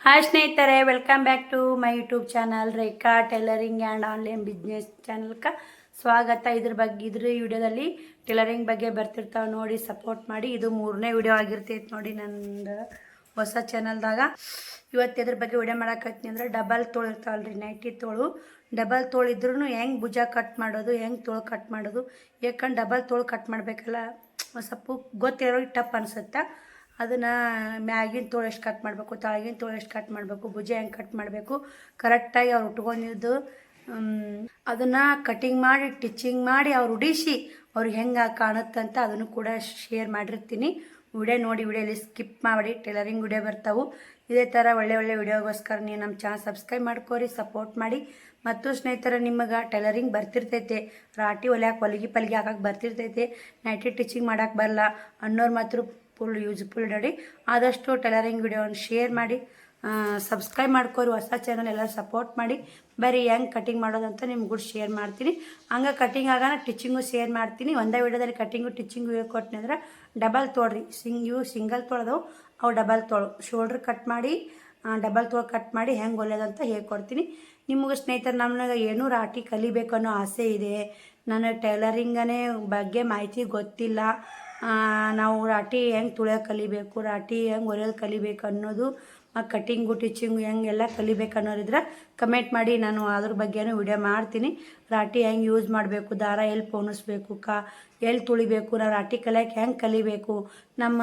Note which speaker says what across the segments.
Speaker 1: Hi ಸ್ನೇಹಿತರೆ, welcome back to my YouTube channel Rekha tailoring and online business ಚಾನಲ್ಗೆ ಸ್ವಾಗತ. ಇದ್ರ ವಿಡಿಯೋದಲ್ಲಿ ಟೈಲರಿಂಗ್ ಬಗ್ಗೆ ಬರ್ತಿರ್ತಾವೆ ನೋಡಿ, ಸಪೋರ್ಟ್ ಮಾಡಿ. ಇದು 3ನೇ ವಿಡಿಯೋ ಆಗಿರ್ತೈತೆ ನೋಡಿ ನಂದು ಹೊಸ ಚಾನಲ್ದಾಗ. ಇವತ್ತು ಇದ್ರ ಬಗ್ಗೆ ವಿಡಿಯೋ ಮಾಡಕತ್ತೀನಿ ಅಂದ್ರೆ ಡಬಲ್ ತೋಳು ಇರ್ತಾವಲ್ರಿ, ನೈಟಿ ತೋಳು. ಡಬಲ್ ತೋಳು ಇದ್ರೂ ಹೆಂಗೆ ಭುಜ ಕಟ್ ಮಾಡೋದು, ಹೆಂಗೆ ತೋಳು ಕಟ್ ಮಾಡೋದು. ಯಾಕಂದ್ರೆ ಡಬಲ್ ತೋಳು ಕಟ್ ಮಾಡಬೇಕಲ್ಲ, ಸ್ವಲ್ಪ ಗೊತ್ತಿರೋರಿಗೆ ಟಪ್ ಅನಿಸುತ್ತೆ. ಅದನ್ನು ಮ್ಯಾಗಿನ ತೋಳು ಎಷ್ಟು ಕಟ್ ಮಾಡಬೇಕು, ತಾಳಗಿನ ತೋಳು ಎಷ್ಟು ಕಟ್ ಮಾಡಬೇಕು, ಭುಜ ಹೆಂಗೆ ಕಟ್ ಮಾಡಬೇಕು ಕರೆಕ್ಟಾಗಿ ಅವ್ರು ಉಟ್ಕೊಂಡಿದ್ದು ಅದನ್ನು ಕಟಿಂಗ್ ಮಾಡಿ ಟಿಚಿಂಗ್ ಮಾಡಿ ಅವ್ರು ಉಡಿಸಿ ಅವ್ರಿಗೆ ಹೆಂಗೆ ಕಾಣುತ್ತಂತ ಅದನ್ನು ಕೂಡ ಶೇರ್ ಮಾಡಿರ್ತೀನಿ. ವಿಡಿಯೋ ನೋಡಿ, ವಿಡಿಯೋಲಿ ಸ್ಕಿಪ್ ಮಾಡಿ. ಟೈಲರಿಂಗ್ ವಿಡಿಯೋ ಬರ್ತಾವೆ. ಇದೇ ಥರ ಒಳ್ಳೆ ವಿಡಿಯೋಗೋಸ್ಕರ ನೀವು ನಮ್ಮ ಚಾನಲ್ ಸಬ್ಸ್ಕ್ರೈಬ್ ಮಾಡ್ಕೋರಿ, ಸಪೋರ್ಟ್ ಮಾಡಿ. ಮತ್ತು ಸ್ನೇಹಿತರೆ, ನಿಮಗೆ ಟೈಲರಿಂಗ್ ಬರ್ತಿರ್ತೈತೆ, ರಾಟಿ ಹೊಲಿಗೆ ಪಲ್ಗೆ ಹಾಕಕ್ಕೆ ಬರ್ತಿರ್ತೈತೆ, ನೈಟಿ ಟಿಚಿಂಗ್ ಮಾಡೋಕೆ ಬರಲ್ಲ ಅನ್ನೋರು ಮಾತ್ರ ಫುಲ್ ಯೂಸ್ಫುಲ್ ನೋಡಿ. ಆದಷ್ಟು ಟೈಲರಿಂಗ್ ವಿಡಿಯೋವನ್ನು ಶೇರ್ ಮಾಡಿ, ಸಬ್ಸ್ಕ್ರೈಬ್ ಮಾಡ್ಕೋರಿ. ಹೊಸ ಚಾನಲ್ ಎಲ್ಲರೂ ಸಪೋರ್ಟ್ ಮಾಡಿ. ಬರೀ ಹೆಂಗೆ ಕಟಿಂಗ್ ಮಾಡೋದಂತ ನಿಮ್ಗೆ ಕೂಡ ಶೇರ್ ಮಾಡ್ತೀನಿ. ಹಂಗೆ ಕಟಿಂಗ್ ಆಗೋಣ ಟಿಚಿಂಗು ಶೇರ್ ಮಾಡ್ತೀನಿ. ಒಂದೇ ವಿಡಿಯೋದಲ್ಲಿ ಕಟಿಂಗು ಟಿಚಿಂಗು ಹೇಳ್ಕೊಟ್ಟಿನಿ ಅಂದ್ರೆ ಡಬಲ್ ತೋಳ್ರಿ. ಸಿಂಗಲ್ ತೊಳೆದವು, ಅವು ಡಬಲ್ ತೋಳು. ಶೋಲ್ಡ್ರ್ ಕಟ್ ಮಾಡಿ ಡಬಲ್ ತೋಳು ಕಟ್ ಮಾಡಿ ಹೆಂಗೆ ಹೊಲಿಯೋದಂತ ಹೇಳ್ಕೊಡ್ತೀನಿ. ನಿಮಗೆ ಸ್ನೇಹಿತರೆ, ನಮ್ಮನಾಗ ಏನೂ ರಾಟಿ ಕಲಿಬೇಕು ಅನ್ನೋ ಆಸೆ ಇದೆ. ನನಗೆ ಟೈಲರಿಂಗನೇ ಬಗ್ಗೆ ಮಾಹಿತಿ ಗೊತ್ತಿಲ್ಲ. ನಾವು ರಾಟಿ ಹೆಂಗೆ ತುಳಿಯೋಕೆ ಕಲಿಬೇಕು, ರಾಟಿ ಹೆಂಗೆ ಹೊಲಿಯೋದು ಕಲಿಬೇಕು ಅನ್ನೋದು, ಕಟಿಂಗು ಟಿಚಿಂಗು ಹೆಂಗೆಲ್ಲ ಕಲಿಬೇಕು ಅನ್ನೋರಿದ್ರೆ ಕಮೆಂಟ್ ಮಾಡಿ, ನಾನು ಅದ್ರ ಬಗ್ಗೆನೂ ವಿಡಿಯೋ ಮಾಡ್ತೀನಿ. ರಾಟಿ ಹೆಂಗೆ ಯೂಸ್ ಮಾಡಬೇಕು, ದಾರ ಎಲ್ಲಿ ಪೋಣಿಸ್ಬೇಕು, ಎಲ್ಲಿ ತುಳಿಬೇಕು, ನಾವು ರಾಟಿ ಕಲಿಯೋಕೆ ಹೆಂಗೆ ಕಲಿಬೇಕು, ನಮ್ಮ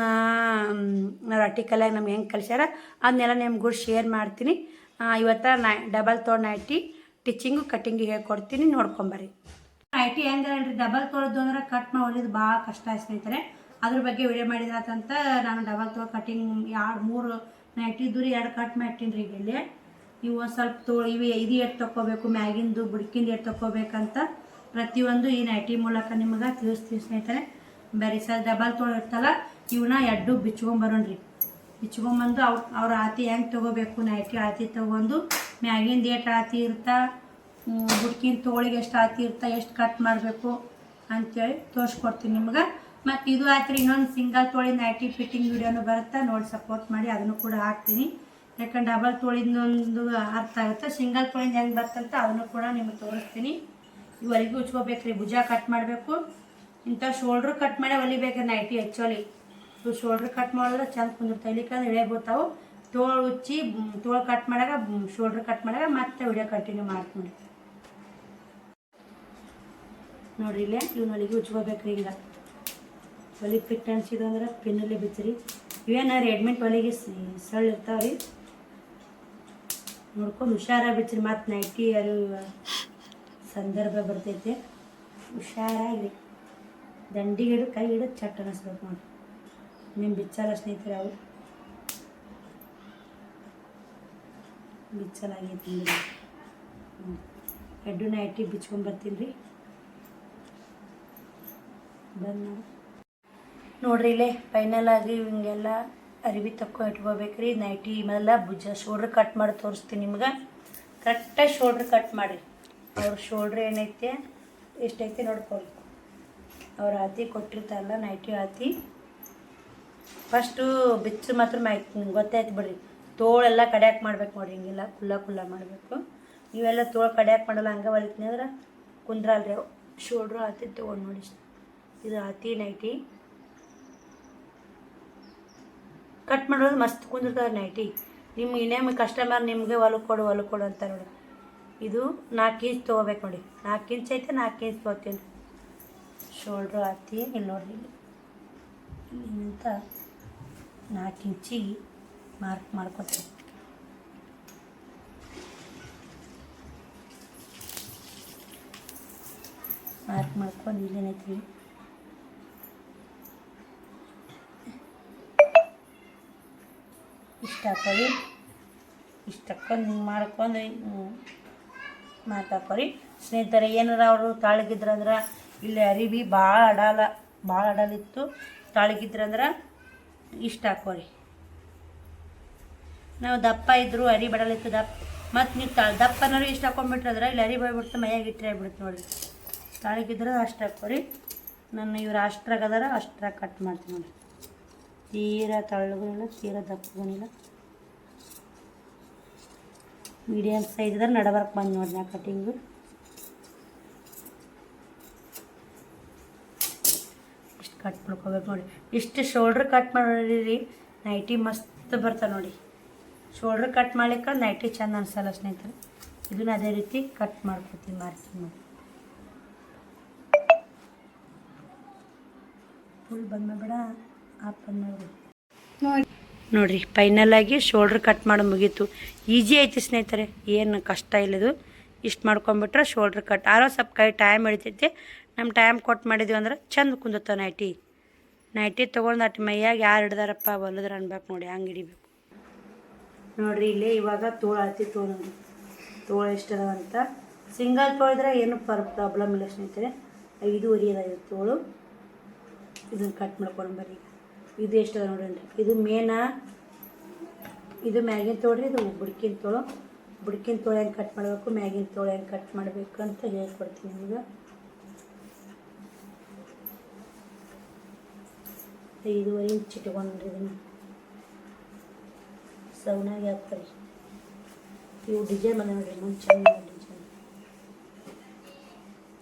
Speaker 1: ರಾಟಿ ಕಲಿಯೋಕೆ ನಮ್ಗೆ ಹೆಂಗೆ ಕಲಿಸ್ಯಾರ ಅದನ್ನೆಲ್ಲ ನಿಮ್ಗೆ ಕೂಡ ಶೇರ್ ಮಾಡ್ತೀನಿ. ಇವತ್ತು ಡಬಲ್ ತೋಳು ನೈಟಿ ಟಿಚಿಂಗು ಕಟಿಂಗು ಹೇಳ್ಕೊಡ್ತೀನಿ, ನೋಡ್ಕೊಂಬರ್ರಿ. ನೈಟಿ ಹೆಂಗೆ ಅಲ್ರಿ, ಡಬಲ್ ತೊಳೆದು ಅಂದ್ರೆ ಕಟ್ ಮಾಡಿ ಹೊಲಿಯೋದು ಭಾಳ ಕಷ್ಟ ಸ್ನೇಹಿತರೆ. ಅದ್ರ ಬಗ್ಗೆ ವಿಡಿಯೋ ಮಾಡಿದ್ರಂತ ನಾನು ಡಬಲ್ ತೋಳು ಕಟಿಂಗ್ 2-3 ನೈಟಿ ಇದ್ದು 2 ಕಟ್ ಮಾಡ್ತೀನಿ ರೀ. ಇಲ್ಲಿ ಇವು ಸ್ವಲ್ಪ ತೋಳು ಇದು ಎಷ್ಟು ತೊಗೋಬೇಕು, ಮ್ಯಾಗಿಂದು ಬುಡ್ಕಿಂದು ಎಷ್ಟು ತೊಗೋಬೇಕಂತ ಪ್ರತಿಯೊಂದು ಈ ನೈಟಿ ಮೂಲಕ ನಿಮಗೆ ತಿಳಿಸ್ತೀವಿ ಸ್ನೇಹಿತರೆ. ಬರೀ ಸರ್ ಡಬಲ್ ತೋಳು ಇರ್ತಲ್ಲ, ಇವನ್ನ ಎಡ್ಡು ಬಿಚ್ಕೊಂಬರೋಣ್ರಿ. ಬಿಚ್ಕೊಂಬಂದು ಅವ್ರ ಆತಿ ಹೆಂಗೆ ತೊಗೋಬೇಕು, ನೈಟಿ ಆತಿ ತೊಗೊಂಡು ಮ್ಯಾಗಿಂದು ಎಷ್ಟು ಆತಿ ಇರ್ತಾ, ಬುಡ್ಕಿನ ತೋಳಿಗೆ ಎಷ್ಟು ಆತಿ ಇರ್ತಾ, ಎಷ್ಟು ಕಟ್ ಮಾಡಬೇಕು ಅಂಥೇಳಿ ತೋರಿಸ್ಕೊಡ್ತೀನಿ ನಿಮ್ಗೆ. ಮತ್ತು ಇದು ಆಯ್ತು ರೀ, ಇನ್ನೊಂದು ಸಿಂಗಲ್ ತೋಳಿನ ನೈಟಿ ಫಿಟ್ಟಿಂಗ್ ವಿಡಿಯೋನು ಬರುತ್ತೆ ನೋಡಿ, ಸಪೋರ್ಟ್ ಮಾಡಿ. ಅದನ್ನು ಕೂಡ ಹಾಕ್ತೀನಿ. ಯಾಕಂದ್ರೆ ಡಬಲ್ ತೋಳಿಂದೊಂದು ಅರ್ಥ ಆಗುತ್ತೆ, ಸಿಂಗಲ್ ತೋಳಿಂದ ಹೆಂಗೆ ಬರ್ತಂತ ಅದನ್ನು ಕೂಡ ನಿಮಗೆ ತೋರಿಸ್ತೀನಿ. ಇವರೆಗೂ ಉಚ್ಕೋಬೇಕು ರೀ, ಭುಜ ಕಟ್ ಮಾಡಬೇಕು. ಇಂಥ ಶೋಲ್ಡ್ರ್ ಕಟ್ ಮಾಡಿ ಹೊಲಿಬೇಕು ನೈಟಿ. ಆ್ಯಕ್ಚುಲಿ ಇವು ಶೋಲ್ಡ್ರ್ ಕಟ್ ಮಾಡಿದ್ರೆ ಚೆಂದ ಕುಂದಿರ್ತಾವೆ, ಇಲ್ಲಿಕಂದ್ರೆ ಇಳಿಯಬೋತಾವೆ. ತೋಳು ಉಚ್ಚಿ ತೋಳು ಕಟ್ ಮಾಡಾಗ, ಶೋಲ್ಡ್ರ್ ಕಟ್ ಮಾಡಾಗ ಮತ್ತೆ ವಿಡಿಯೋ ಕಂಟಿನ್ಯೂ ಮಾಡ್ತೀನಿ ನೋಡ್ರಿ. ಇಲ್ಲೇ ಇವ್ನ ಹೊಲಿಗೆ ಉಚ್ಕೋಬೇಕ್ರಿ. ಹಿಂಗೆ ಹೊಲಿಗೆ ಫಿಟ್ ಅನ್ಸಿದ್ದು ಅಂದ್ರೆ ಪಿನ್ನಲ್ಲೇ ಬಿಚ್ಚಿರಿ. ಇವೇನು ರೆಡಿಮೇಡ್ ಹೊಲಿಗೆ ಸಳ್ಳು ಇರ್ತಾವೆ ರೀ, ನೋಡ್ಕೊಂಡು ಹುಷಾರಾಗಿ ಬಿಚ್ಚಿರಿ. ಮತ್ತು ನೈಟಿ ಅದು ಸಂದರ್ಭ ಬರ್ತೈತೆ, ಹುಷಾರಾಗಿ ದಂಡಿಗೆ ಹಿಡಿದು ಕೈ ಹಿಡಿದು ಚಟ್ ಅನ್ನಿಸ್ಬೇಕು ನೋಡಿ. ನಿಮ್ಮ ಬಿಚ್ಚಲ್ಲ ಸ್ನೇಹಿತರೆ, ಅವು ಬಿಚ್ಚಲಾಗೈತಿ. ಎಡ್ಡು ನೈಟಿ ಬಿಚ್ಕೊಂಬರ್ತೀನಿ ರೀ. ಬಂದು ನೋಡ್ರಿ, ಇಲ್ಲೇ ಫೈನಲ್ ಆಗಿ ಹಿಂಗೆಲ್ಲ ಅರಿವಿ ಇಟ್ಕೋಬೇಕು ರೀ. ನೈಟಿ ಮೇಲೆ ಭುಜ ಶೋಲ್ಡ್ರ್ ಕಟ್ ಮಾಡಿ ತೋರಿಸ್ತೀನಿ ನಿಮ್ಗೆ. ಕರೆಕ್ಟಾಗಿ ಶೋಲ್ಡ್ರ್ ಕಟ್ ಮಾಡಿರಿ. ಅವ್ರ ಶೋಲ್ಡ್ರ್ ಏನೈತೆ ಎಷ್ಟೈತೆ ನೋಡ್ಕೊಳ್ಳಿ. ಅವ್ರ ಆತಿ ಕೊಟ್ಟಿರ್ತಾರಲ್ಲ ನೈಟಿ ಆತಿ, ಫಸ್ಟು ಬಿಚ್ಚು ಮಾತ್ರ ಗೊತ್ತಾಯ್ತು ಬಿಡ್ರಿ. ತೋಳೆಲ್ಲ ಕಡ್ಯಾಕೆ ಮಾಡ್ಬೇಕು ನೋಡಿರಿ, ಹಿಂಗೆಲ್ಲ ಕುಲ್ಲ ಮಾಡಬೇಕು. ಇವೆಲ್ಲ ತೋಳು ಕಡ್ಯಾಕೆ ಮಾಡಲ್ಲ, ಹಂಗೆ ಹೊಲಿತೀನಿ ಅಂದ್ರೆ ಕುಂದ್ರಲ್ರಿ ಅವು. ಶೋಲ್ಡ್ರು ಆತಿ ತೊಗೊಂಡು ನೋಡಿ, ಇದು ಆತಿ ನೈಟಿ ಕಟ್ ಮಾಡೋದು ಮಸ್ತ್ ಕುಂದಿರ್ತಾರೆ ನೈಟಿ. ನಿಮ್ಗೆ ಇನ್ನೇನು ಕಸ್ಟಮರ್ ನಿಮಗೆ ಹೊಲ್ಕೊಡು ಅಂತ ನೋಡಿ. ಇದು 4 ಇಂಚ್ ತೊಗೋಬೇಕು ನೋಡಿ, 4 ಇಂಚ್ ಐತೆ, 4 ಇಂಚ್ ತೊಗೋತೀನಿ. ಶೋಲ್ಡ್ರು ಆತಿ ಇಲ್ಲಿ ನೋಡ್ರಿ, ಇಲ್ಲಿಂತ 4 ಇಂಚಿಗೆ ಮಾರ್ಕ್ ಮಾಡ್ಕೊತೀನಿ. ಮಾರ್ಕ್ ಮಾಡ್ಕೊಂಡು ಇಲ್ಲೇನೈತಿ ಇಷ್ಟು ಹಾಕೋರಿ. ಇಷ್ಟು ಹಾಕೊಂಡು ಹಿಂಗೆ ಮಾಡ್ಕೊಂಡು ಮಾರ್ಕ್ ಹಾಕೋರಿ ಸ್ನೇಹಿತರೆ. ಏನಾರ ಅವರು ತಾಳಗಿದ್ರಂದ್ರೆ ಇಲ್ಲಿ ಅರಿವಿ ಭಾಳ ಅಡಲಿತ್ತು, ತಾಳಗಿದ್ರಂದ್ರೆ ಇಷ್ಟು ಹಾಕೋರಿ. ನಾವು ದಪ್ಪ ಇದ್ದರು ಅರಿ ಬಡಲಿತ್ತು ಮತ್ತು ನೀವು ದಪ್ಪ ಅನ್ನೋರು ಇಷ್ಟು ಹಾಕೊಂಡ್ಬಿಟ್ರಂದ್ರೆ ಇಲ್ಲಿ ಅರಿ ಹೋಗ್ಬಿಡ್ತು, ಮೈಯಾಗಿ ಇಟ್ಟರೆ ಆಗ್ಬಿಡುತ್ತೆ ನೋಡಿರಿ. ತಾಳಗಿದ್ರೆ ಅಷ್ಟು ಹಾಕೋರಿ. ನಾನು ಇವ್ರು ಅಷ್ಟ್ರಾಗದಾರ ಅಷ್ಟ್ರಾಗ ಕಟ್ ಮಾಡ್ತೀನಿ ನೋಡಿ. ತೀರಾ ತಳ್ಳಗೂ ಇಲ್ಲ, ತೀರಾ ದಪ್ಪಗೂ ಇಲ್ಲ. ಮೀಡಿಯಮ್ ಸೈಜ್ ಇದ್ರೆ ನಡಬರ್ಕ್ ಬಂದು ನೋಡಿ ನಾ ಕಟಿಂಗು. ಇಷ್ಟು ಕಟ್ ಮಾಡ್ಕೋಬೇಕು ನೋಡಿ. ಇಷ್ಟು ಶೋಲ್ಡ್ರ್ ಕಟ್ ಮಾಡಿರಿ ನೈಟಿ ಮಸ್ತ್ ಬರ್ತಾವೆ ನೋಡಿ. ಶೋಲ್ಡ್ರ್ ಕಟ್ ಮಾಡ್ಲಿಕ್ಕೆ ನೈಟಿ ಚಂದ ಅನ್ಸಲ್ಲ ಸ್ನೇಹಿತರೆ. ಇದನ್ನು ಅದೇ ರೀತಿ ಕಟ್ ಮಾಡ್ಕೊತೀನಿ ಮಾರ್ಕಿಂಗ್ ಮಾಡಿ. ಫುಲ್ ಬಂದ್ಬೇಡ ಆಫ್ ಬಂದ್ಬಿಡು ನೋಡಿರಿ. ಫೈನಲಾಗಿ ಶೋಲ್ಡ್ರ್ ಕಟ್ ಮಾಡಿ ಮುಗೀತು. ಈಸಿ ಐತಿ ಸ್ನೇಹಿತರೆ, ಏನು ಕಷ್ಟ ಇಲ್ಲದು. ಇಷ್ಟು ಮಾಡ್ಕೊಂಬಿಟ್ರೆ ಶೋಲ್ಡ್ರ್ ಕಟ್ ಆರೋ ಸ್ವಲ್ಪ ಕೈ ಟೈಮ್ ಹಿಡಿತೈತಿ. ನಮ್ಮ ಟೈಮ್ ಕೊಟ್ಟು ಮಾಡಿದ್ವಿ ಅಂದ್ರೆ ಚಂದ ಕುಂದುತ್ತ ನೈಟಿ ತೊಗೊಂಡು ಅಟ್ಟು ಮೈಯಾಗ ಯಾರು ಹಿಡ್ದಾರಪ್ಪ ಹೊಲಿದ್ರೆ ಅನ್ಬೇಕು ನೋಡಿ, ಹಂಗೆ ಹಿಡಿಬೇಕು ನೋಡಿರಿ. ಇಲ್ಲೇ ಇವಾಗ ತೋಳು ಅಳತಿ ತೊಗೊಂಡು ತೋಳು ಎಷ್ಟದಂತ ಸಿಂಗಲ್ ತೊಳಿದ್ರೆ ಏನು ಪ್ರಾಬ್ಲಮ್ ಇಲ್ಲ ಸ್ನೇಹಿತರೆ. 5.5 ಅದ ಇದು ತೋಳು. ಇದನ್ನು ಕಟ್ ಮಾಡ್ಕೊಂಡು ಬರ್ರಿ. ಇದು ಎಷ್ಟದ ನೋಡ್ರಿ. ಇದು ಮೇನಾ, ಇದು ಮ್ಯಾಗಿನ ತೋಳ್ರಿ, ಇದು ಬುಡ್ಕಿನ ತೋಳು. ಬುಡ್ಕಿನ ತೋಳು ಹೆಂಗೆ ಕಟ್ ಮಾಡಬೇಕು, ಮ್ಯಾಗಿನ ತೋಳು ಹೆಂಗೆ ಕಟ್ ಮಾಡಬೇಕು ಅಂತ ಹೇಳ್ಕೊಡ್ತೀನಿ ನಿಮ್ಗೆ. 5.5 ಇಂಚ್ ಇಟ್ಕೊಂಡ್ರಿ. ಇದನ್ನು ಸೌನಾಗಿ ಹಾಕ್ತಾರೆ. ಇವು ಡಿಸೈನ್ ಬಂದ ನೋಡ್ರಿ, ಮುಂದೆ ಚೆಂದ ಡಿಸೈನ್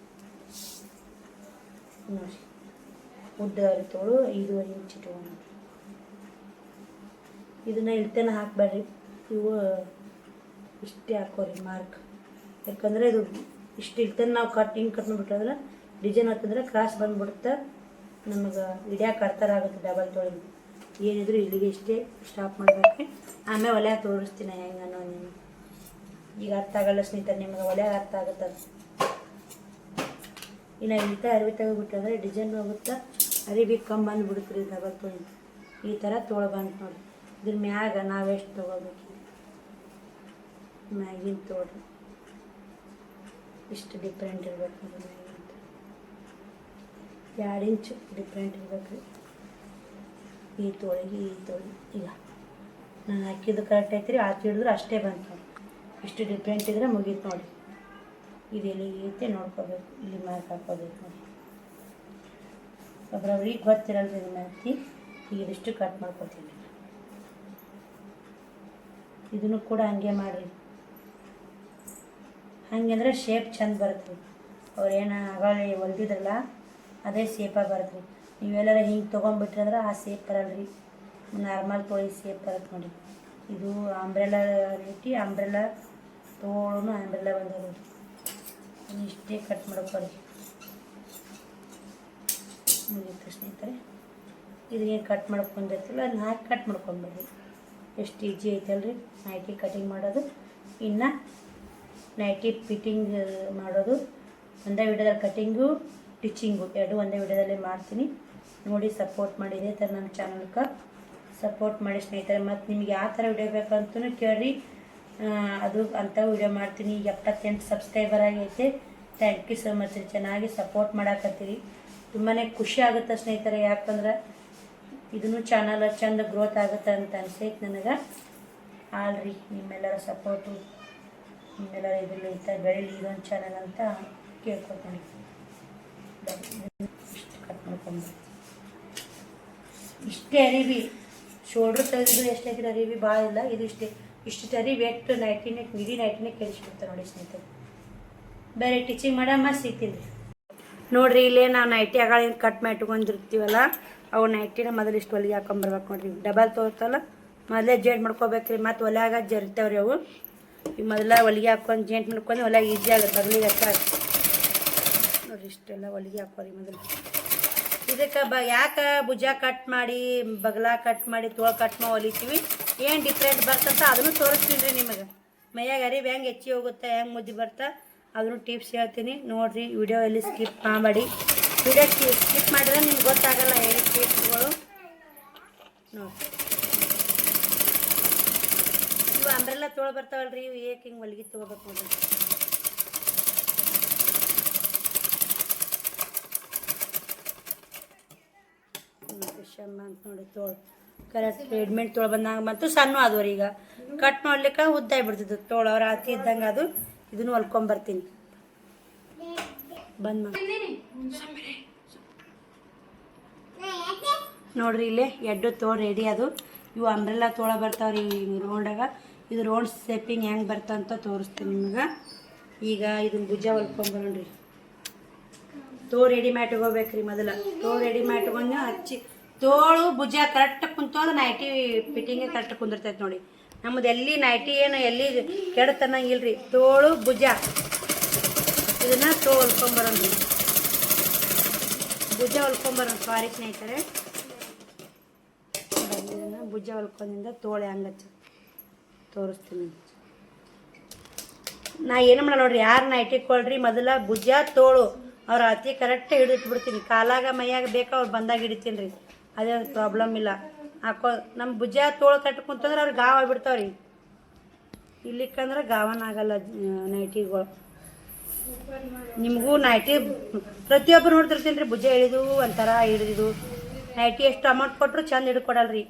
Speaker 1: ನೋಡಿ. ಉದ್ದ ತೋಳು 5.5 ಇಂಚ್ ಇಟ್ಕೊಂಡು ಇದನ್ನು ಇಳ್ತೇನೆ ಹಾಕಬೇಡ್ರಿ. ಇವು ಇಷ್ಟೇ ಹಾಕೋರಿ ಮಾರ್ಕ್. ಯಾಕಂದರೆ ಇದು ಇಷ್ಟು ಇಳ್ತೇನೆ ನಾವು ಹಿಂಗೆ ಕಟ್ ಮಾಡಿಬಿಟ್ರೆ ಡಿಸೈನ್ ಹಾಕಿದ್ರೆ ಕ್ರಾಸ್ ಬಂದುಬಿಡುತ್ತೆ, ನಮಗೆ ಹಿಡಿಯೋಕೆ ಅರ್ಥ ಆಗುತ್ತೆ. ಡಬಲ್ ತೊಳಿದು ಏನಿದ್ರು ಇಲ್ಲಿಗೆ ಇಷ್ಟೇ ಸ್ಟಾಪ್ ಮಾಡಬೇಕು. ಆಮೇಲೆ ಒಲೆಯಾಗ ತೋರಿಸ್ತೀನಿ ಹೆಂಗೆ ಅನ್ನೋ. ನೀನು ಈಗ ಅರ್ಥ ಆಗಲ್ಲ ಸ್ನೇಹಿತರೆ, ನಿಮ್ಗೆ ಒಲೆಯಾಗ ಅರ್ಥ ಆಗುತ್ತೆ. ಇನ್ನು ಇಂಥ ಅರಿವಿ ತೆಗೆದುಬಿಟ್ರೆ ಡಿಸೈನ್ ಹೋಗುತ್ತೆ, ಅರಿವಿ ಕಮ್ಮಿ ಬಂದುಬಿಡುತ್ತೆ ರೀ ಡಬಲ್ ತೊಳಿದು. ಈ ಥರ ತೊಳೆ ಬಂತು ನೋಡಿ. ಇದ್ರ ಮ್ಯಾಗ ನಾವೆಷ್ಟು ತೊಗೋಬೇಕು, ಮ್ಯಾಗಿನ ತೋಳ್ರಿ ಇಷ್ಟು ಡಿಫ್ರೆಂಟ್ ಇರ್ಬೇಕು ನೋಡಿ. ಮ್ಯಾಗಿಂತ 2 ಇಂಚ್ ಡಿಫ್ರೆಂಟ್ ಇರ್ಬೇಕು ರೀ ಈ ತೋಳಿಗೆ ಈ ತೋಳಿಗೆ. ಈಗ ನಾನು ಹಾಕಿದ್ದು ಕರೆಕ್ಟ್ ಐತ್ರಿ, ಹಾಕಿ ಹಿಡಿದ್ರೆ ಅಷ್ಟೇ ಬಂತು ನೋಡಿ. ಇಷ್ಟು ಡಿಫ್ರೆಂಟ್ ಇದ್ರೆ ಮುಗೀತು ನೋಡಿ. ಇದು ಎಲ್ಲಿಗೆ ಐತೆ ನೋಡ್ಕೋಬೇಕು, ಇಲ್ಲಿ ಮಾರ್ಕ್ ಹಾಕೋಬೇಕು ನೋಡಿ. ಒಬ್ಬರೊಬ್ರಿಗೆ ಗೊತ್ತಿರಲ್ಲ ರೀ ಮಾರ್ತಿ. ಈಗ ಇದಿಷ್ಟು ಕಟ್ ಮಾಡ್ಕೊತೀನಿ. ಇದನ್ನು ಕೂಡ ಹಂಗೆ ಮಾಡಿರಿ. ಹಂಗೆ ಅಂದರೆ ಶೇಪ್ ಚೆಂದ ಬರುತ್ತೆ ರೀ. ಅವ್ರೇನು ಆಗಾಳೆ ಹೊಲ್ದಿದ್ರಲ್ಲ ಅದೇ ಶೇಪಾಗಿ ಬರುತ್ತೆ ರೀ. ನೀವೆಲ್ಲರ ಹಿಂಗೆ ತೊಗೊಂಡ್ಬಿಟ್ರಿ ಅಂದ್ರೆ ಆ ಶೇಪ್ ಬರಲ್ಲ ರೀ. ನಾರ್ಮಲ್ ತೊಳಿ ಶೇಪ್ ಬರುತ್ತೆ ನೋಡಿ. ಇದು ಅಂಬ್ರೆಲಾ ರೀತಿ, ಅಂಬ್ರೆಲಾ ತೋಳು ಅಂಬ್ರೆಲಾ ಬಂದದ. ಇಷ್ಟೇ ಕಟ್ ಮಾಡ್ಕೊಳ್ಳಿ ಮುಗೀತು ಸ್ನೇಹಿತರೆ. ಇದು ಏನು ಕಟ್ ಮಾಡ್ಕೊಂಡಿರ್ತಿಲ್ಲ ಅದನ್ನ ಹಾಕಿ ಕಟ್ ಮಾಡ್ಕೊಂಡ್ಬಿಡ್ರಿ. ಎಷ್ಟು ಈಜಿ ಐತಲ್ರಿ ನೈಟಿ ಕಟಿಂಗ್ ಮಾಡೋದು. ಇನ್ನು ನೈಟಿ ಫಿಟ್ಟಿಂಗ್ ಮಾಡೋದು ಒಂದೇ ವಿಡಿಯೋದಲ್ಲಿ, ಕಟಿಂಗು ಸ್ಟಿಚಿಂಗು ಎರಡು ಒಂದೇ ವಿಡಿಯೋದಲ್ಲೇ ಮಾಡ್ತೀನಿ ನೋಡಿ. ಸಪೋರ್ಟ್ ಮಾಡಿ, ಇದೇ ಥರ ನಮ್ಮ ಚಾನಲ್ಗೆ ಸಪೋರ್ಟ್ ಮಾಡಿ ಸ್ನೇಹಿತರೆ. ಮತ್ತು ನಿಮ್ಗೆ ಯಾವ ಥರ ವಿಡಿಯೋ ಬೇಕಂತೂ ಕೇಳಿ, ಅದು ಅಂಥ ವಿಡಿಯೋ ಮಾಡ್ತೀನಿ. 78 ಸಬ್ಸ್ಕ್ರೈಬರ್ ಆಗೈತೆ. ಥ್ಯಾಂಕ್ ಯು ಸೊ ಮಚ್ ರೀ. ಚೆನ್ನಾಗಿ ಸಪೋರ್ಟ್ ಮಾಡಾಕತ್ತೀರಿ, ತುಂಬಾ ಖುಷಿ ಆಗುತ್ತೆ ಸ್ನೇಹಿತರೆ. ಯಾಕಂದ್ರೆ ಇದನ್ನು ಚಾನಲ್ ಚಂದ ಗ್ರೋತ್ ಆಗುತ್ತೆ ಅಂತ ಅನ್ಸೈತೆ ನನಗೆ. ಆಲ್ರಿ ನಿಮ್ಮೆಲ್ಲರ ಸಪೋರ್ಟು, ನಿಮ್ಮೆಲ್ಲರ ಇದರಲ್ಲಿ ಇಂಥ ಬೆಳೀಲಿ ಇದೊಂದು ಚಾನಲ್ ಅಂತ ಕೇಳ್ಕೊತೀನಿ. ಇಷ್ಟು ಕಟ್ ಮಾಡ್ಕೊಂಡು ಇಷ್ಟೇ ಅರಿವಿ ಶೋಲ್ಡ್ರ್ ತೆಗೆದು ಎಷ್ಟು ಹಾಕಿದ್ರೆ ಅರಿವಿ ಭಾಳ ಇಲ್ಲ. ಇದು ಇಷ್ಟು ಅರಿವಿ ಎಷ್ಟು ನೈಟಿನೇ ಮಿಡಿ ನೈಟಿನೇ ಕೆಡಿಸ್ಬಿಡ್ತಾರೆ ನೋಡಿ ಸ್ನೇಹಿತರೆ. ಬೇರೆ ಟೀಚಿಂಗ್ ಮಾಡಮ್ಮ ಸಿಗ್ತೀನಿ ನೋಡಿರಿ. ಇಲ್ಲೇ ನಾವು ನೈಟಿ ಆಗಳಿಂದ ಕಟ್ ಮಾಡಿ ಇಟ್ಕೊಂಡಿರ್ತೀವಲ್ಲ, ಅವು ನೈಟಿನ ಮೊದಲು ಇಷ್ಟು ಹೊಲಿಗೆ ಹಾಕೊಂಬರ್ಬೇಕು ನೋಡಿರಿ. ಡಬಲ್ ತೋರ್ತಲ್ಲ ಮೊದಲೇ ಜೇಂಟ್ ಮಾಡ್ಕೋಬೇಕ್ರಿ. ಮತ್ತು ಒಲೆಯಾಗ ಜರಿತಾವ್ರಿ ಅವು. ಈಗ ಮೊದಲ ಹೊಲಿಗೆ ಹಾಕೊಂಡು ಜೇಂಟ್ ಮಾಡ್ಕೊಂಡು ಒಲೆಯಾಗ ಈಜಿ ಆಗುತ್ತೆ. ಬಗಲಿಗೆ ಹಚ್ಚ ನೋಡಿರಿ. ಇಷ್ಟೆಲ್ಲ ಹೊಲಿಗೆ ಹಾಕೋರಿ ಮೊದಲು. ಇದಕ್ಕೆ ಯಾಕೆ ಭುಜ ಕಟ್ ಮಾಡಿ ಬಗಲ ಕಟ್ ಮಾಡಿ ತೋಳು ಕಟ್ ಮಾಡಿ ಹೊಲಿತೀವಿ, ಏನು ಡಿಫ್ರೆಂಟ್ ಬರ್ತಂತ ಅದನ್ನು ತೋರಿಸ್ತೀನಿ ರೀ ನಿಮಗೆ. ಮೈಯಾಗ ಅರಿವಿ ಹೆಂಗೆ ಹೆಚ್ಚಿ ಹೋಗುತ್ತೆ, ಹೆಂಗೆ ಮುದ್ದೆ ಬರ್ತಾ ಅದನ್ನು ಟಿಪ್ಸ್ ಹೇಳ್ತೀನಿ ನೋಡಿರಿ. ವಿಡಿಯೋ ಎಲ್ಲಿ ಸ್ಕಿಪ್ ಮಾಡಿ. ವಿಡಿಯೋ ಸ್ಕಿಪ್ ಮಾಡಿದ್ರೆ ನಿಮ್ಗೆ ಗೊತ್ತಾಗಲ್ಲ ಏನು ಟಿಪ್ಸ್ಗಳು ನೋಡಿ. ಇವು ಅಂಬ್ರೆಲ್ಲ ತೋಳು ಬರ್ತಾವಲ್ರಿ, ಇವು ಏಕೆ ಹಿಂಗೆ ಹೊಲಿಗೆ ತೊಗೋಬೇಕು ನೋಡಿ. ಅಂತ ನೋಡಿ ತೋಳು ಕರೆಕ್ಟ್ ರೆಡಿಮೇಡ್ ತೋಳು ಬಂದಂಗೆ ಬಂತು. ಸಣ್ಣ ಆದವ್ರಿ ಈಗ ಕಟ್ ಮಾಡ್ಲಿಕ್ಕೆ ಉದ್ದಾಗಿ ಬಿಡ್ತಿದ್ದು ತೋಳು. ಅವ್ರ ಆತಿ ಇದ್ದಂಗೆ ಅದು. ಇದನ್ನು ಹೊಲ್ಕೊಂಬರ್ತೀನಿ ಬಂದ್ ನೋಡ್ರಿ. ಇಲ್ಲೇ ಎಡ್ಡು ತೋಳು ರೆಡಿ ಅದು. ಇವು ಅಂಬ್ರೆಲ್ಲ ತೋಳ ಬರ್ತಾವ್ರಿ ರೌಂಡಾಗ. ಇದು ರೌಂಡ್ ಶೇಪಿಂಗ್ ಹೆಂಗೆ ಬರ್ತಂತ ತೋರಿಸ್ತೀನಿ ನಿಮ್ಗೆ. ಈಗ ಇದನ್ನ ಭುಜ ಹೊಲ್ಕೊಂಬರೋಣ್ರಿ. ರೆಡಿಮೇಡ್ ಹೋಗ್ಬೇಕ್ರಿ ಮೊದಲ. ರೆಡಿಮೇಡ್ ತಗೊಂಡು ಹಚ್ಚಿ ತೋಳು ಭುಜ ಕರೆಕ್ಟ್ ಕುಂತು ನೈಟಿ ಫಿಟ್ಟಿಂಗ್ ಕರೆಕ್ಟ್ ಕುಂದಿರ್ತೈತೆ ನೋಡಿ. ನಮ್ಮದು ಎಲ್ಲಿ ನೈಟಿ ಏನು ಎಲ್ಲಿ ಕೆಡತನ್ನಂಗಿಲ್ರಿ. ತೋಳು ಭುಜ ಇದನ್ನ ಹೊಲ್ಕೊಂಬರೋಣ್ರಿ. ಭುಜ ಹೊಲ್ಕೊಂಬರೋಣ. ಸಾರಿ ಸ್ನೇಹಿತರೆ, ಇದನ್ನು ಭುಜ ಹೊಲ್ಕೊಂಡಿಂದ ತೋಳು ಹೆಂಗೆ ತೋರಿಸ್ತೀನಿ. ನಾ ಏನು ಮಾಡಲ್ಲ ನೋಡ್ರಿ, ಯಾರು ನೈಟಿ ಕೊಳ್ರಿ ಮೊದಲ ಭುಜ ತೋಳು ಅವ್ರ ಅತಿ ಕರೆಕ್ಟ್ ಹಿಡಿದಿಟ್ಬಿಡ್ತೀನಿ. ಕಾಲಾಗ ಮೈಯಾಗ ಬೇಕಾ ಅವ್ರು ಬಂದಾಗ ಹಿಡಿತೀನಿ ರೀ, ಅದೇನು ಪ್ರಾಬ್ಲಮ್ ಇಲ್ಲ. ಹಾಕೋ ನಮ್ಮ ಭುಜ ತೋಳು ಕಟ್ಟಿ ಕುಂತಂದ್ರೆ ಅವ್ರಿಗೆ ಗಾವ ಆಗ್ಬಿಡ್ತಾವ್ರಿ. ಇಲ್ಲಿಕ್ಕಂದ್ರೆ ಗಾವನ ಆಗಲ್ಲ ನೈಟಿಗಳು. ನಿಮಗೂ ನೈಟಿ ಪ್ರತಿಯೊಬ್ಬರು ನೋಡ್ತಿರ್ತೀನಿ ರೀ, ಭುಜ ಹಿಡಿದು ಒಂಥರ ಹಿಡಿದಿದ್ದು. ನೈಟಿ ಎಷ್ಟು ಅಮೌಂಟ್ ಕೊಟ್ಟರು ಚಂದ ಹಿಡ್ಕೊಡಲ್ರಿ.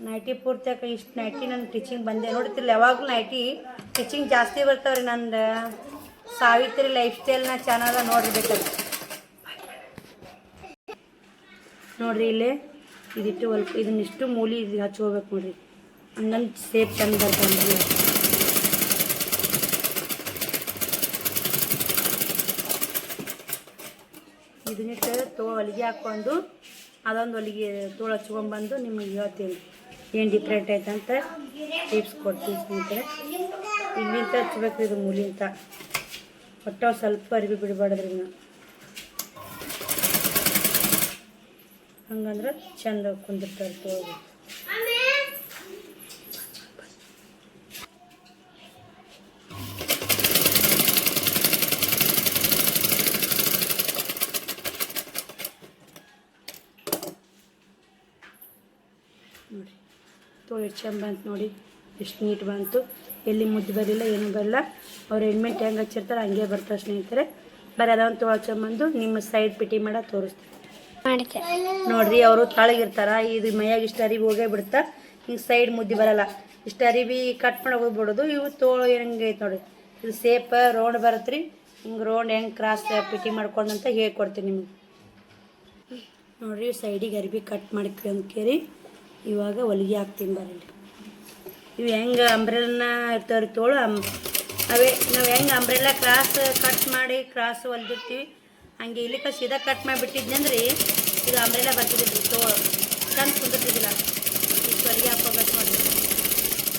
Speaker 1: ನೈಟಿ ಪೂರ್ತಿಯಾಕ ಇಷ್ಟು ನೈಟಿ ನನ್ನ ಟೀಚಿಂಗ್ ಬಂದೆ ನೋಡ್ತಿರ್ಲಿ. ಯಾವಾಗಲೂ ನೈಟಿ ಟೀಚಿಂಗ್ ಜಾಸ್ತಿ ಬರ್ತಾವ್ರಿ. ನಂದು ಸಾವಿತ್ರಿ ಲೈಫ್ ಸ್ಟೈಲ್ನ ಚಾನಲ್ ನೋಡಿರ್ಬೇಕಲ್ಲ ನೋಡ್ರಿ. ಇಲ್ಲೇ ಇದಿಟ್ಟು ಇದನ್ನಿಷ್ಟು ಮೂಲಿ ಇದು ಹಚ್ಕೋಬೇಕು ನೋಡ್ರಿ, ಹಂಗಂದು ಸೇಪ್ ಚಂದ ಬರ್ತಾವ್ರಿ. ಇದನ್ನಿಟ್ಟು ಹೊಲಿಗೆ ಹಾಕ್ಕೊಂಡು ಅದೊಂದು ಹೊಲಿಗೆ ತೋಳು ಹಚ್ಕೊಂಡ್ಬಂದು ನಿಮಗೆ ಹೇಳ್ತೀನಿ ಏನು ಡಿಫ್ರೆಂಟ್ ಐತೆ ಅಂತ ಟಿಪ್ಸ್ ಕೊಡ್ತೀನಿ ಸ್ನೇಹಿತರೆ. ಇಲ್ಲಿಂದ ಹಚ್ಬೇಕು ಇದು ಮೂಲಿಂತ. ಒಟ್ಟು ಸ್ವಲ್ಪ ಅರಿವಿ ಬಿಡಬಾರ್ದ್ರಿ ನಾವು, ಹಂಗಂದ್ರೆ ಚಂದ ಕುಂದಿರ್ತಾರೆ ತೋಳು. ನೋಡಿ ತೋಳು ಎಷ್ಟು ಚಂದ ಬಂತು ನೋಡಿ, ಎಷ್ಟು ನೀಟ್ ಬಂತು. ಎಲ್ಲಿ ಮುದ್ದು ಬರಲಿಲ್ಲ ಏನೂ ಬರಲ್ಲ. ಅವ್ರು ಹೆಣ್ಮೆಂಟ್ ಹೆಂಗೆ ಹಚ್ಚಿರ್ತಾರೆ ಹಂಗೆ ಬರ್ತಾರೆ ಸ್ನೇಹಿತರೆ. ಬರೀ ಅದೊಂದು ತೋಳು ಹಚ್ಕೊಂಬಂದು ನಿಮ್ಮ ಸೈಡ್ ಪಿಟಿ ಮಾಡೋಕೆ ತೋರಿಸ್ತೀನಿ ನೋಡ್ರಿ. ಅವರು ತಾಳಗಿರ್ತಾರ, ಇದು ಮೈಯಾಗ ಇಷ್ಟು ಅರಿವಿ ಹೋಗೇ ಬಿಡ್ತಾ. ಹಿಂಗೆ ಸೈಡ್ ಮುದ್ದೆ ಬರಲ್ಲ, ಇಷ್ಟು ಅರಿವಿ ಕಟ್ ಮಾಡಿ ಹೋಗ್ಬಿಡೋದು. ಇವು ತೋಳು ಹೆಂಗೆ ಐತೆ ನೋಡಿ, ಇದು ಸೇಪ್ ರೌಂಡ್ ಬರುತ್ತೆ ರೀ. ಹಿಂಗೆ ರೌಂಡ್ ಹೆಂಗೆ ಕ್ರಾಸ್ ಪಿಟಿ ಮಾಡ್ಕೊಂಡು ಅಂತ ಹೇಳ್ಕೊಡ್ತೀನಿ ನಿಮಗೆ ನೋಡ್ರಿ. ಸೈಡಿಗೆ ಅರಿವಿ ಕಟ್ ಮಾಡ್ಕೊಂಡ್ಕೇರಿ ಇವಾಗ ಹೊಲಿಗೆ ಹಾಕ್ತೀನಿ ಬರಲಿ. ಇವು ಹೆಂಗೆ ಅಂಬ್ರೆಲನ್ನ ಇರ್ತಾವ್ರಿ ತೋಳು ಅವೇ. ನಾವು ಹೆಂಗೆ ಅಂಬ್ರೆಲ್ಲ ಕ್ರಾಸ್ ಕಟ್ ಮಾಡಿ ಕ್ರಾಸ್ ಹೊಲ್ದಿರ್ತೀವಿ ಹಂಗೆ ಇಲ್ಲಿಕ ಸೀದಾ ಕಟ್ ಮಾಡಿಬಿಟ್ಟಿದ್ನಿ ಅಂದ್ರೆ ಇದು ಅಂಬ್ರೆಲ್ಲ ಬರ್ತಿದ್ದಿಲ್ಲ ತೋಳು ಚಂದ ಕುಂದಿರ್ತಿದ್ದಿಲ್ಲ. ಇಷ್ಟು ಹೊಲಿಗೆ ಹಾಕೋಬೇಕು ನೋಡಿ.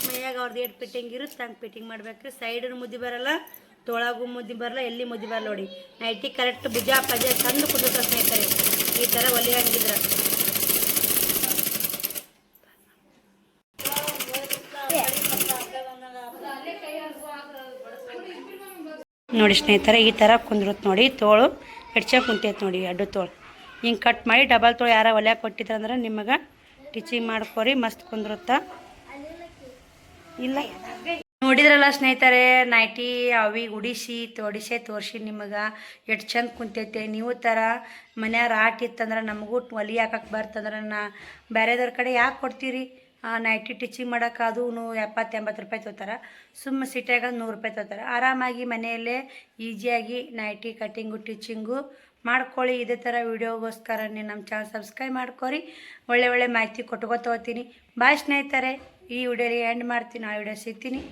Speaker 1: ಮೈಯಾಗ ಅವ್ರದ್ದು ಎಷ್ಟು ಫಿಟ್ಟಿಂಗ್ ಇರುತ್ತೆ ಹಂಗೆ ಫಿಟ್ಟಿಂಗ್ ಮಾಡ್ಬೇಕ್ರಿ. ಸೈಡನ್ನು ಮುದ್ದೆ ಬರಲ್ಲ, ತೋಳಾಗೂ ಮುದ್ದೆ ಬರಲ್ಲ, ಎಲ್ಲಿ ಮುದ್ದೆ ಬರಲ್ಲ ನೋಡಿ. ನೈಟಿ ಕರೆಕ್ಟ್ ಭುಜ ಪಜ ಚಂದ ಕುಂದಿರ್ತಾರೆ ಸ್ನೇಹಿತರೆ ಈ ಥರ ಹೊಲಿ ಹಂಗಿದ್ರೆ. ನೋಡಿ ಸ್ನೇಹಿತರೆ ಈ ಥರ ಕುಂದಿರುತ್ತೆ ನೋಡಿ. ತೋಳು ಹೆಚ್ಚಾಗಿ ಕುಂತೈತೆ ನೋಡಿ. ಅಡ್ಡು ತೋಳು ಹಿಂಗೆ ಕಟ್ ಮಾಡಿ ಡಬಲ್ ತೋಳು ಯಾರ ಹೊಲ್ಯಾಕೆ ಕೊಟ್ಟಿದ್ರಂದ್ರೆ ನಿಮಗೆ ಟಿಚಿಂಗ್ ಮಾಡ್ಕೊರಿ, ಮಸ್ತ್ ಕುಂದಿರುತ್ತಾ. ಇಲ್ಲ ನೋಡಿದ್ರಲ್ಲ ಸ್ನೇಹಿತರೆ, ನೈಟಿ ಅವಿಗೆ ಉಡಿಸಿ ತೋರಿಸಿ ನಿಮಗೆ ಎಷ್ಟು ಚಂದ ಕುಂತೈತೆ. ನೀವು ಥರ ಮನ್ಯಾರ ಆಟ ಇತ್ತಂದ್ರೆ ನಮಗೂ ಹೊಲಿ ಹಾಕಕ್ಕೆ ಬರ್ತಂದ್ರೆ ಬೇರೆದವ್ರ ಕಡೆ ಯಾಕೆ ಕೊಡ್ತೀರಿ? ನೈಟಿ ಟಿಚಿಂಗ್ ಮಾಡೋಕೆ ಅದು 70-80 ರೂಪಾಯಿ ತೊಗೋತಾರೆ. ಸುಮ್ಮ ಸಿಟಿಯಾಗ 100 ರೂಪಾಯಿ ತೊಗೋತಾರೆ. ಆರಾಮಾಗಿ ಮನೆಯಲ್ಲೇ ಈಸಿಯಾಗಿ ನೈಟಿ ಕಟ್ಟಿಂಗು ಟಿಚಿಂಗು ಮಾಡ್ಕೊಳ್ಳಿ. ಇದೇ ಥರ ವೀಡಿಯೋಗೋಸ್ಕರ ನೀವು ನಮ್ಮ ಚಾನಲ್ ಸಬ್ಸ್ಕ್ರೈಬ್ ಮಾಡ್ಕೊರಿ. ಒಳ್ಳೆ ಮಾಹಿತಿ ಕೊಟ್ಕೋತ ಹೋಗ್ತೀನಿ. ಬಾಯ್ ಸ್ನೇಹಿತರೆ, ಈ ವಿಡಿಯೋಲಿ ಎಂಡ್ ಮಾಡ್ತೀನಿ. ಆ ವಿಡಿಯೋ ಸಿಗ್ತೀನಿ.